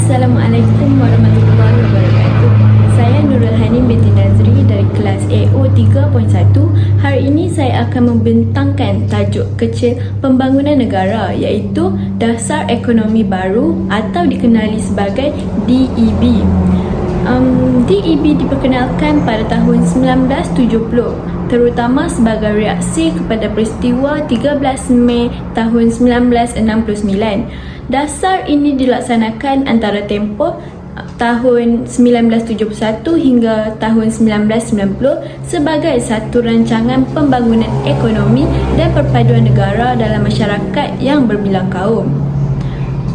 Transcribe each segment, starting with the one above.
Assalamualaikum warahmatullahi wabarakatuh. Saya Nurul Hanim binti Nazri dari kelas AO 3.1. Hari ini saya akan membentangkan tajuk kecil pembangunan negara, iaitu Dasar Ekonomi Baru atau dikenali sebagai DEB. DEB diperkenalkan pada tahun 1970, terutama sebagai reaksi kepada peristiwa 13 Mei tahun 1969. Dasar ini dilaksanakan antara tempoh tahun 1971 hingga tahun 1990 sebagai satu rancangan pembangunan ekonomi dan perpaduan negara dalam masyarakat yang berbilang kaum.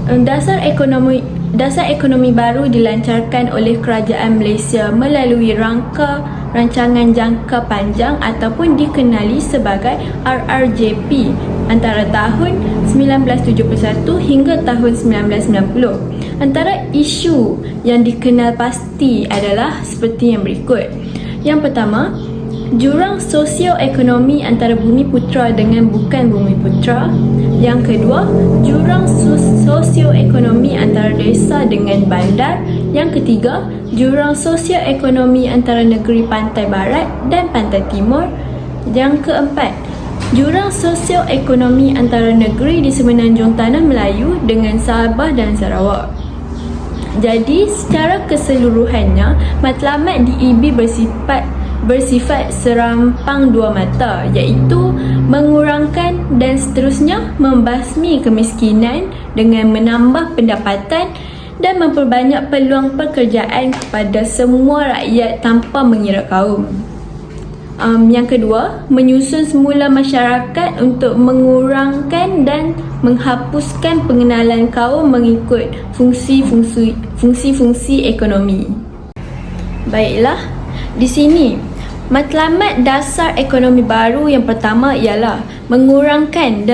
Dasar ekonomi baru dilancarkan oleh Kerajaan Malaysia melalui rancangan jangka panjang ataupun dikenali sebagai RRJP antara tahun 1971 hingga tahun 1990. Antara isu yang dikenal pasti adalah seperti yang berikut. Yang pertama, jurang sosioekonomi antara Bumiputera dengan bukan Bumiputera. Yang kedua, jurang sosioekonomi antara desa dengan bandar. Yang ketiga, jurang sosioekonomi antara negeri pantai barat dan pantai timur. Yang keempat, jurang sosioekonomi antara negeri di semenanjung Tanah Melayu dengan Sabah dan Sarawak. Jadi, secara keseluruhannya, matlamat DEB bersifat serampang dua mata, iaitu mengurangkan dan seterusnya membasmi kemiskinan dengan menambah pendapatan dan memperbanyak peluang pekerjaan kepada semua rakyat tanpa mengira kaum. Yang kedua, menyusun semula masyarakat untuk mengurangkan dan menghapuskan pengenalan kaum mengikut fungsi-fungsi ekonomi. Baiklah, di sini matlamat dasar ekonomi baru yang pertama ialah mengurangkan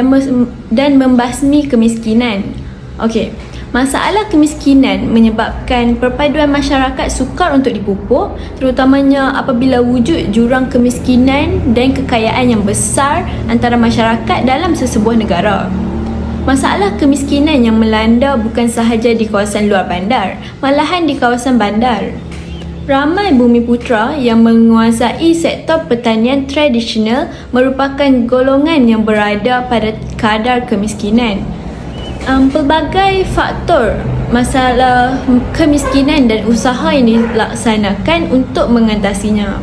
dan membasmi kemiskinan. Okey, masalah kemiskinan menyebabkan perpaduan masyarakat sukar untuk dipupuk, terutamanya apabila wujud jurang kemiskinan dan kekayaan yang besar antara masyarakat dalam sesebuah negara. Masalah kemiskinan yang melanda bukan sahaja di kawasan luar bandar, malahan di kawasan bandar. Ramai Bumiputera yang menguasai sektor pertanian tradisional merupakan golongan yang berada pada kadar kemiskinan. Pelbagai faktor masalah kemiskinan dan usaha yang dilaksanakan untuk mengatasinya.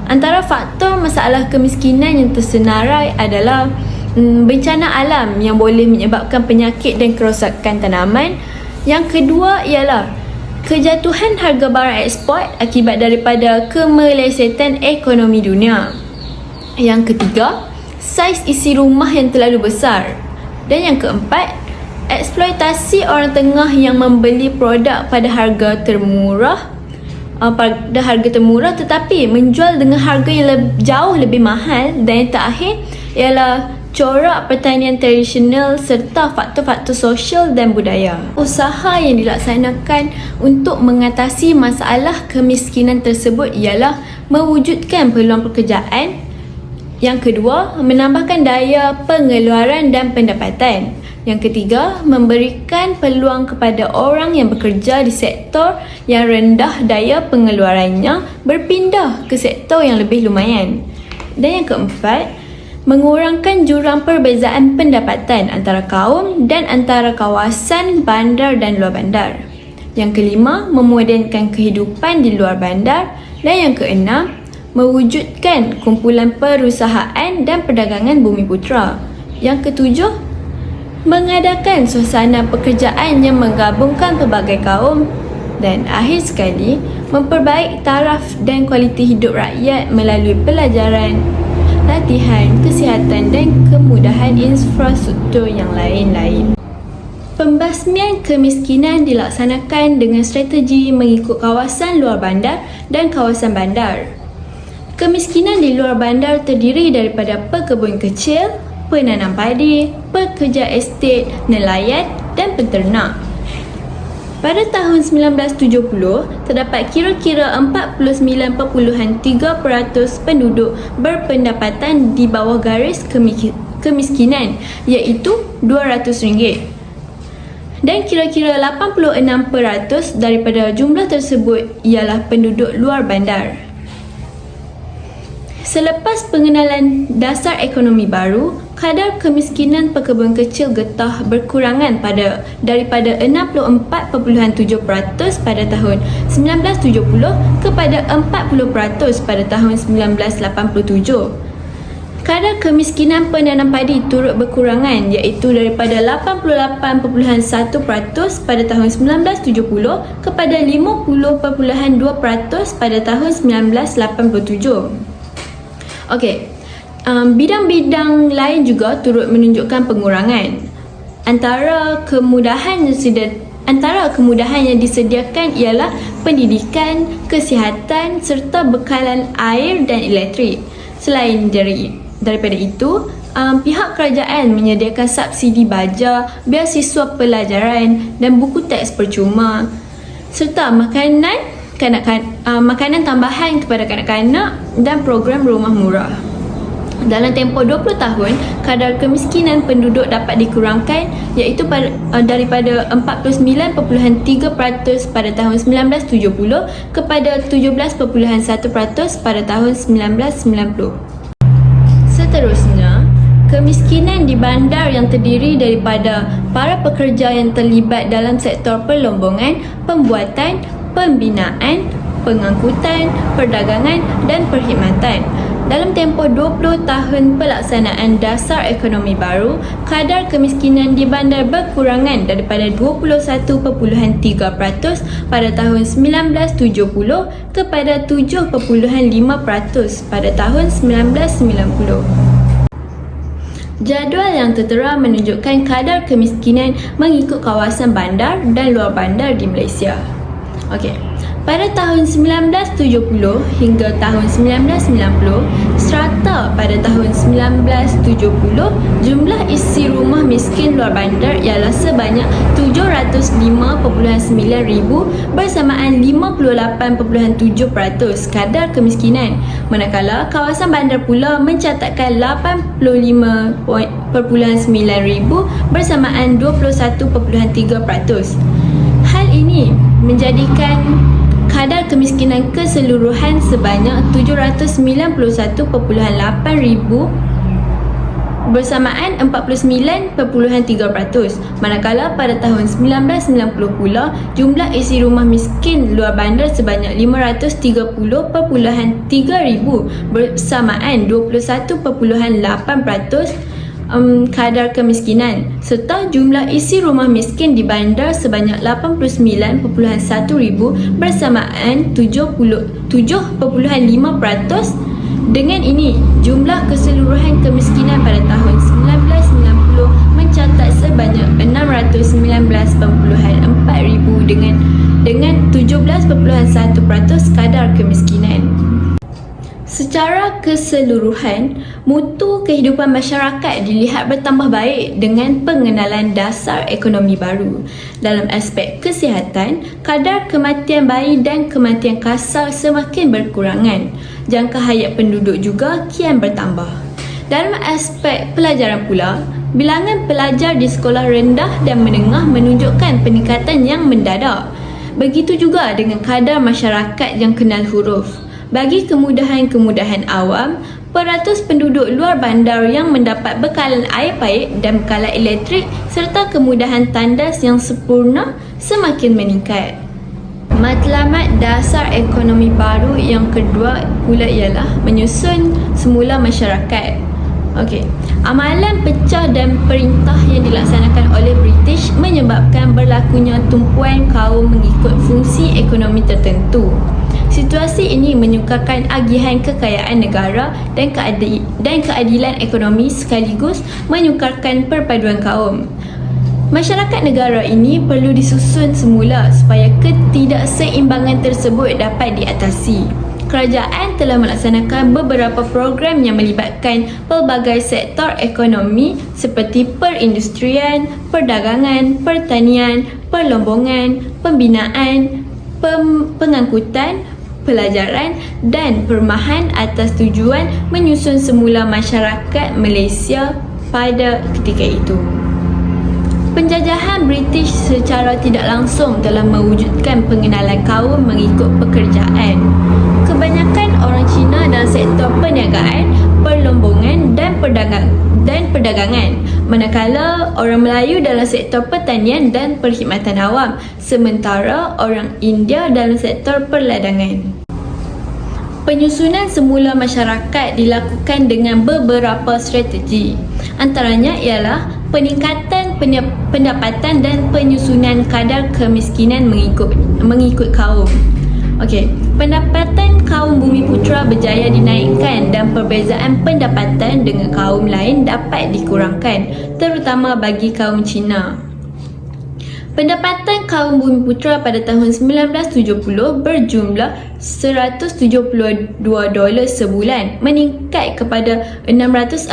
Antara faktor masalah kemiskinan yang tersenarai adalah bencana alam yang boleh menyebabkan penyakit dan kerosakan tanaman. Yang kedua ialah kejatuhan harga barang ekspor akibat daripada kemelesetan ekonomi dunia. Yang ketiga, saiz isi rumah yang terlalu besar. Dan yang keempat, eksploitasi orang tengah yang membeli produk pada harga termurah tetapi menjual dengan harga yang jauh lebih mahal. Dan yang terakhir ialah corak pertanian tradisional serta faktor-faktor sosial dan budaya. Usaha yang dilaksanakan untuk mengatasi masalah kemiskinan tersebut ialah mewujudkan peluang pekerjaan. Yang kedua, menambahkan daya pengeluaran dan pendapatan. Yang ketiga, memberikan peluang kepada orang yang bekerja di sektor yang rendah daya pengeluarannya berpindah ke sektor yang lebih lumayan. Dan yang keempat, mengurangkan jurang perbezaan pendapatan antara kaum dan antara kawasan bandar dan luar bandar. Yang kelima, memodenkan kehidupan di luar bandar. Dan yang keenam, mewujudkan kumpulan perusahaan dan perdagangan Bumiputera. Yang ketujuh, mengadakan suasana pekerjaan yang menggabungkan pelbagai kaum. Dan akhir sekali, memperbaik taraf dan kualiti hidup rakyat melalui pelajaran, latihan, kesihatan dan kemudahan infrastruktur yang lain-lain. Pembasmian kemiskinan dilaksanakan dengan strategi mengikut kawasan luar bandar dan kawasan bandar. Kemiskinan di luar bandar terdiri daripada pekebun kecil, penanam padi, pekerja estet, nelayan dan penternak. Pada tahun 1970, terdapat kira-kira 49.3% penduduk berpendapatan di bawah garis kemiskinan, iaitu RM200. Dan kira-kira 86% daripada jumlah tersebut ialah penduduk luar bandar. Selepas pengenalan dasar ekonomi baru, kadar kemiskinan pekebun kecil getah berkurangan daripada 64.7% pada tahun 1970 kepada 40% pada tahun 1987. Kadar kemiskinan penanam padi turut berkurangan iaitu daripada 88.1% pada tahun 1970 kepada 50.2% pada tahun 1987. Okey, bidang-bidang lain juga turut menunjukkan pengurangan. Antara kemudahan yang disediakan ialah pendidikan, kesihatan serta bekalan air dan elektrik. Selain daripada itu, pihak kerajaan menyediakan subsidi baja, beasiswa pelajaran dan buku teks percuma serta makanan tambahan kepada kanak-kanak dan program rumah murah. Dalam tempoh 20 tahun, kadar kemiskinan penduduk dapat dikurangkan iaitu daripada 49.3% pada tahun 1970 kepada 17.1% pada tahun 1990. Seterusnya, kemiskinan di bandar yang terdiri daripada para pekerja yang terlibat dalam sektor perlombongan, pembuatan, pembinaan, pengangkutan, perdagangan dan perkhidmatan. Dalam tempoh 20 tahun pelaksanaan dasar ekonomi baru, kadar kemiskinan di bandar berkurangan daripada 21.3% pada tahun 1970 kepada 7.5% pada tahun 1990. Jadual yang tertera menunjukkan kadar kemiskinan mengikut kawasan bandar dan luar bandar di Malaysia. Okey. Pada tahun 1970 hingga tahun 1990, strata pada tahun 1970, jumlah isi rumah miskin luar bandar ialah sebanyak 705.9 ribu bersamaan 58.7% kadar kemiskinan. Manakala kawasan bandar pula mencatatkan 85.9 ribu bersamaan 21.3%. Hal ini menjadikan kadar kemiskinan keseluruhan sebanyak 791.8 ribu bersamaan 49.3%. Manakala pada tahun 1990 pula, jumlah isi rumah miskin luar bandar sebanyak 530.3 ribu bersamaan 21.8% kadar kemiskinan, serta jumlah isi rumah miskin di bandar sebanyak 89.1 ribu bersamaan 7.5%. Dengan ini, jumlah keseluruhan kemiskinan pada tahun 1990 mencatat sebanyak 619.4 ribu dengan 17.1% kadar kemiskinan. Secara keseluruhan, mutu kehidupan masyarakat dilihat bertambah baik dengan pengenalan dasar ekonomi baru. Dalam aspek kesihatan, kadar kematian bayi dan kematian kasar semakin berkurangan. Jangka hayat penduduk juga kian bertambah. Dalam aspek pelajaran pula, bilangan pelajar di sekolah rendah dan menengah menunjukkan peningkatan yang mendadak. Begitu juga dengan kadar masyarakat yang kenal huruf. Bagi kemudahan-kemudahan awam, peratus penduduk luar bandar yang mendapat bekalan air paip dan bekalan elektrik serta kemudahan tandas yang sempurna semakin meningkat. Matlamat dasar ekonomi baru yang kedua pula ialah menyusun semula masyarakat. Okey, amalan pecah dan perintah yang dilaksanakan oleh British menyebabkan berlakunya tumpuan kaum mengikut fungsi ekonomi tertentu. Situasi ini menyukarkan agihan kekayaan negara dan keadilan ekonomi sekaligus menyukarkan perpaduan kaum. Masyarakat negara ini perlu disusun semula supaya ketidakseimbangan tersebut dapat diatasi. Kerajaan telah melaksanakan beberapa program yang melibatkan pelbagai sektor ekonomi seperti perindustrian, perdagangan, pertanian, perlombongan, pembinaan, pengangkutan, pelajaran dan permahan atas tujuan menyusun semula masyarakat Malaysia pada ketika itu. Penjajahan British secara tidak langsung telah mewujudkan pengenalan kaum mengikut pekerjaan. Kebanyakan orang Cina dalam sektor perniagaan, perlombongan dan perdagangan, manakala orang Melayu dalam sektor pertanian dan perkhidmatan awam, sementara orang India dalam sektor perladangan. Penyusunan semula masyarakat dilakukan dengan beberapa strategi. Antaranya ialah peningkatan pendapatan dan penyusunan kadar kemiskinan mengikut kaum. Pendapatan kaum Bumiputera berjaya dinaikkan dan perbezaan pendapatan dengan kaum lain dapat dikurangkan, terutama bagi kaum Cina. Pendapatan kaum Bumiputera pada tahun 1970 berjumlah $172 sebulan, meningkat kepada $614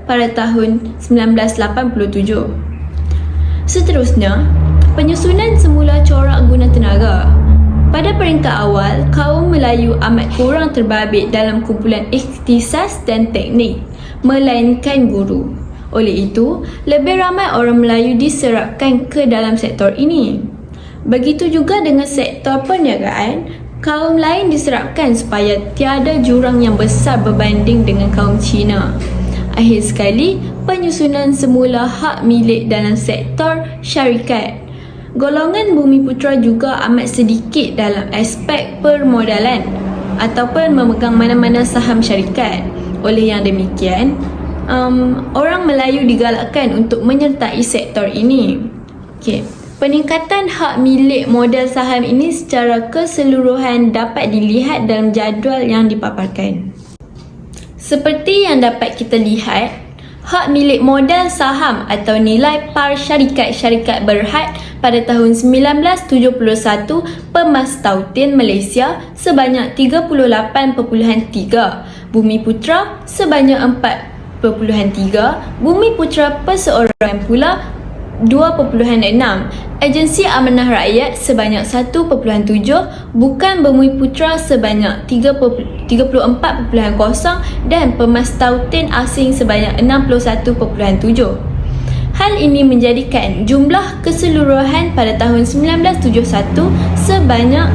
pada tahun 1987. Seterusnya, penyusunan semula corak guna tenaga. Pada peringkat awal, kaum Melayu amat kurang terbabit dalam kumpulan ikhtisas dan teknik, melainkan guru. Oleh itu, lebih ramai orang Melayu diserapkan ke dalam sektor ini. Begitu juga dengan sektor perniagaan, kaum lain diserapkan supaya tiada jurang yang besar berbanding dengan kaum Cina. Akhir sekali, penyusunan semula hak milik dalam sektor syarikat. Golongan Bumiputera juga amat sedikit dalam aspek permodalan ataupun memegang mana-mana saham syarikat. Oleh yang demikian, orang Melayu digalakkan untuk menyertai sektor ini. Peningkatan hak milik modal saham ini secara keseluruhan dapat dilihat dalam jadual yang dipaparkan. Seperti yang dapat kita lihat, hak milik modal saham atau nilai par syarikat-syarikat berhad pada tahun 1971 Pemas Tautin Malaysia sebanyak 38.3, Bumiputera sebanyak 4.3, Bumiputera perseorangan pula 2.6, Agensi Amanah Rakyat sebanyak 1.7, Bukan Bumiputera sebanyak 34.0 dan Pemas Tautin Asing sebanyak 61.7. Hal ini menjadikan jumlah keseluruhan pada tahun 1971 sebanyak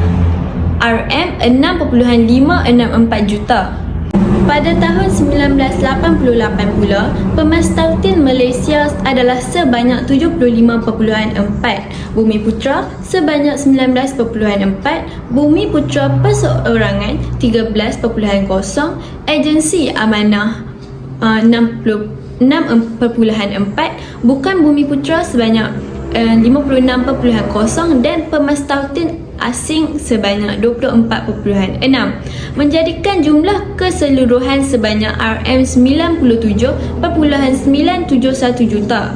RM6.564 juta. Pada tahun 1988 pula, Pemas Tautin Malaysia adalah sebanyak 75.4, Bumiputera sebanyak 19.4, Bumiputera perseorangan 13.0, Agensi Amanah 6.4, Bukan Bumiputera sebanyak 56.0 dan Pemas Tautin Asing sebanyak 24.6, menjadikan jumlah keseluruhan sebanyak RM97.971 juta.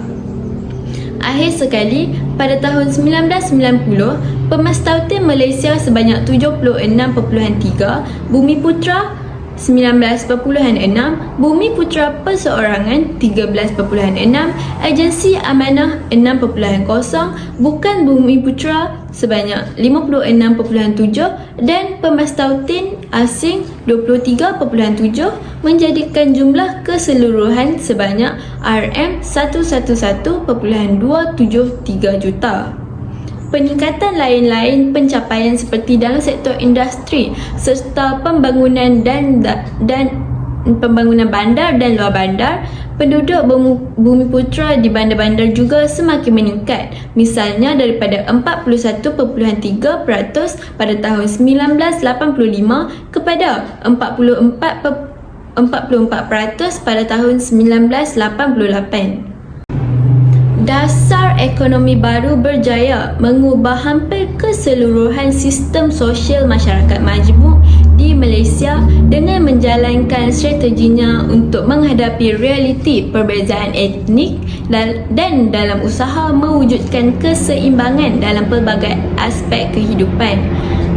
Akhir sekali, pada tahun 1990, Pemas Tautin Malaysia sebanyak 76.3, Bumiputera 19.6, Bumiputera perseorangan 13.6, Agensi Amanah 6.0, Bukan Bumiputera sebanyak 56.7 dan Pemas Tautin Asing 23.7, menjadikan jumlah keseluruhan sebanyak RM111.273 juta. Peningkatan lain-lain pencapaian seperti dalam sektor industri serta pembangunan dan pembangunan bandar dan luar bandar, penduduk Bumiputera di bandar-bandar juga semakin meningkat. Misalnya daripada 41.3% pada tahun 1985 kepada 44% pada tahun 1988. Dasar ekonomi baru berjaya mengubah hampir keseluruhan sistem sosial masyarakat majmuk di Malaysia dengan menjalankan strateginya untuk menghadapi realiti perbezaan etnik dan dalam usaha mewujudkan keseimbangan dalam pelbagai aspek kehidupan.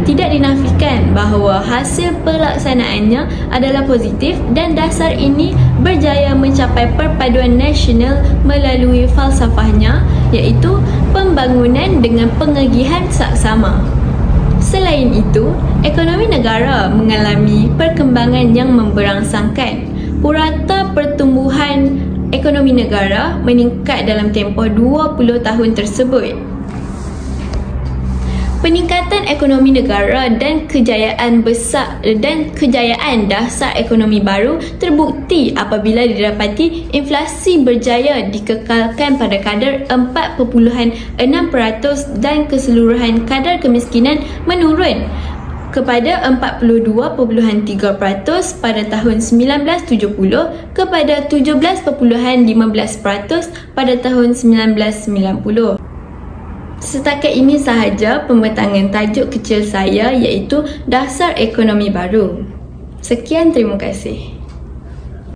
Tidak dinafikan bahawa hasil pelaksanaannya adalah positif dan dasar ini berjaya mencapai perpaduan nasional melalui falsafahnya, iaitu pembangunan dengan pengagihan saksama. Selain itu, ekonomi negara mengalami perkembangan yang memberangsangkan. Purata pertumbuhan ekonomi negara meningkat dalam tempoh 20 tahun tersebut. Peningkatan ekonomi negara dan kejayaan dasar ekonomi baru terbukti apabila didapati inflasi berjaya dikekalkan pada kadar 4.6% dan keseluruhan kadar kemiskinan menurun kepada 42.3% pada tahun 1970 kepada 17.15% pada tahun 1990. Setakat ini sahaja pembentangan tajuk kecil saya iaitu Dasar Ekonomi Baru. Sekian, terima kasih.